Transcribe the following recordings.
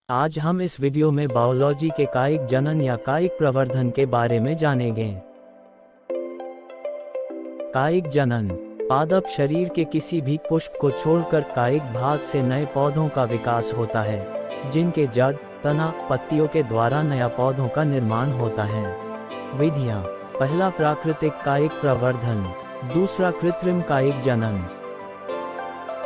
आज हम इस वीडियो में बायोलॉजी के कायिक जनन या कायिक प्रवर्धन के बारे में जानेंगे। कायिक जनन पादप शरीर के किसी भी पुष्प को छोड़कर कायिक भाग से नए पौधों का विकास होता है, जिनके जड़, तना, पत्तियों के द्वारा नया पौधों का निर्माण होता है। विधियाँ: पहला प्राकृतिक कायिक प्रवर्धन, दूसरा कृत्रिम कायिक जनन।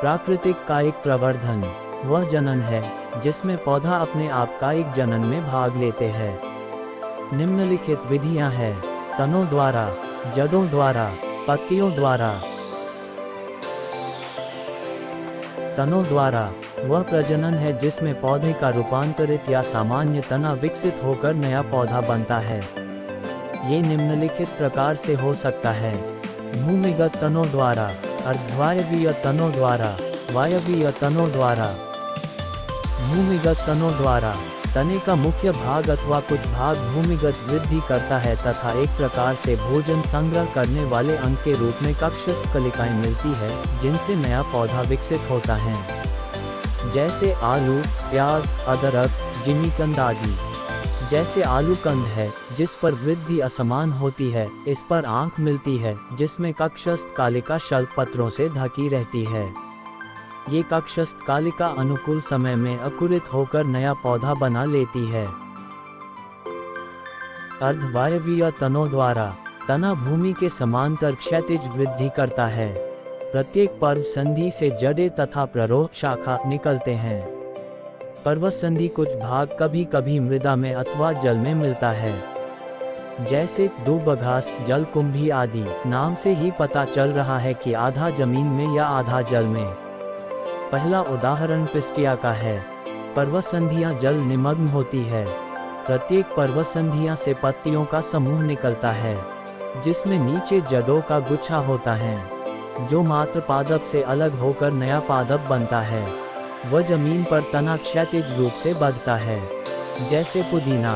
प्राकृतिक कायिक प्रवर्धन वह जनन है जिसमें पौधा अपने आप कायिक जनन में भाग लेते हैं। निम्नलिखित विधियां हैं: तनों द्वारा, जड़ों द्वारा, पत्तियों द्वारा। तनों द्वारा वह प्रजनन है जिसमें पौधे का रूपांतरित या सामान्य तना विकसित होकर नया पौधा बनता है। ये निम्नलिखित प्रकार से हो सकता है: भूमिगत तनों द्वारा, अर्धवायवीय तनों द्वारा, वायवीय तनों द्वारा। भूमिगत तनों द्वारा तने का मुख्य भाग अथवा कुछ भाग भूमिगत वृद्धि करता है तथा एक प्रकार से भोजन संग्रह करने वाले अंग के रूप में कक्षस्थ कलिकाएं मिलती है, जिनसे नया पौधा विकसित होता है, जैसे आलू, प्याज, अदरक, जिमीकंद आदि। जैसे आलू कंद है जिस पर वृद्धि असमान होती है, इस पर आंख मिलती है जिसमें कक्षस्थ कालिका शल्क पत्रों से ढकी रहती है। ये कक्षस्थ कालिका अनुकूल समय में अंकुरित होकर नया पौधा बना लेती है। अर्धवायवीय तनों द्वारा तना भूमि के समांतर क्षैतिज वृद्धि करता है। प्रत्येक पर्व संधि से जड़ें तथा प्ररोह शाखा निकलते हैं। पर्वत संधि कुछ भाग कभी कभी मृदा में अथवा जल में मिलता है, जैसे दूबघास, जलकुंभी आदि। नाम से ही पता चल रहा है कि आधा जमीन में या आधा जल में। पहला उदाहरण पिस्टिया का है। पर्वतसंधियां जल निमग्न होती है। प्रत्येक पर्वतसंधियां से पत्तियों का समूह निकलता है, जिसमें नीचे जड़ों का गुच्छा होता है, जो मात्र पादप से अलग होकर नया पादप बनता है। वह जमीन पर तना क्षैतिज रूप से बढ़ता है, जैसे पुदीना।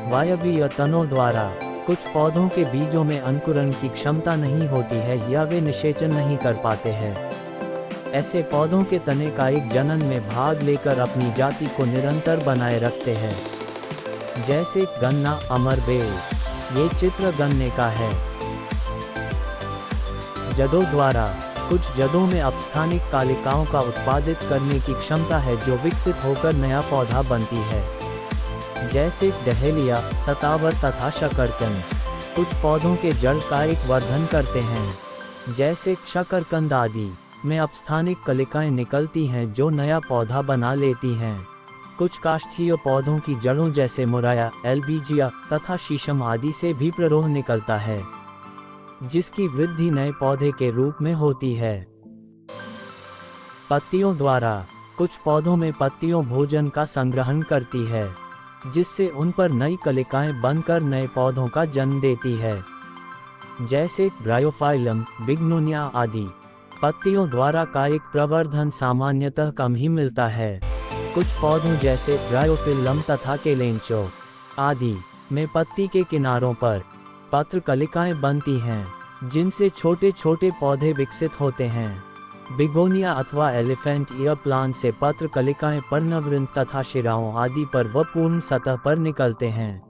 वायवीय तनों द्वारा कुछ पौधों के बीजों में अंकुरण की क्षमता नहीं होती है या वे निषेचन नहीं कर पाते हैं। ऐसे पौधों के तने कायिक जनन में भाग लेकर अपनी जाति को निरंतर बनाए रखते हैं, जैसे गन्ना, अमरबेल। ये चित्र गन्ने का है। जड़ों द्वारा कुछ जड़ों में अपस्थानिक कालिकाओं का उत्पादित करने की क्षमता है जो विकसित होकर नया पौधा बनती है, जैसे डहेलिया, सतावर तथा शकरकंद। कुछ पौधों के जड़ कायिक वर्धन करते हैं, जैसे शकरकंद आदि में अपस्थानिक कलिकाएं निकलती हैं जो नया पौधा बना लेती हैं। कुछ काष्ठीय पौधों की जड़ों जैसे मुराया, एल्बीजिया तथा शीशम आदि से भी प्ररोह निकलता है, जिसकी वृद्धि नए पौधे के रूप में होती है। पत्तियों द्वारा कुछ पौधों में पत्तियों भोजन का संग्रहण करती है, जिससे उन पर नई कलिकाएं बनकर नए पौधों का जन्म देती है, जैसे ब्रायोफाइलम, बिग्नोनिया आदि। पत्तियों द्वारा कायिक प्रवर्धन सामान्यतः कम ही मिलता है। कुछ पौधों जैसे ब्रायोफिल्लम तथा केलेंचो आदि में पत्ती के किनारों पर पत्र कलिकाएं बनती हैं, जिनसे छोटे छोटे पौधे विकसित होते हैं। बिगोनिया अथवा एलिफेंट ईयर प्लांट से पत्र कलिकाएं पर्णवृंत तथा शिराओं आदि पर व पूर्ण सतह पर निकलते हैं।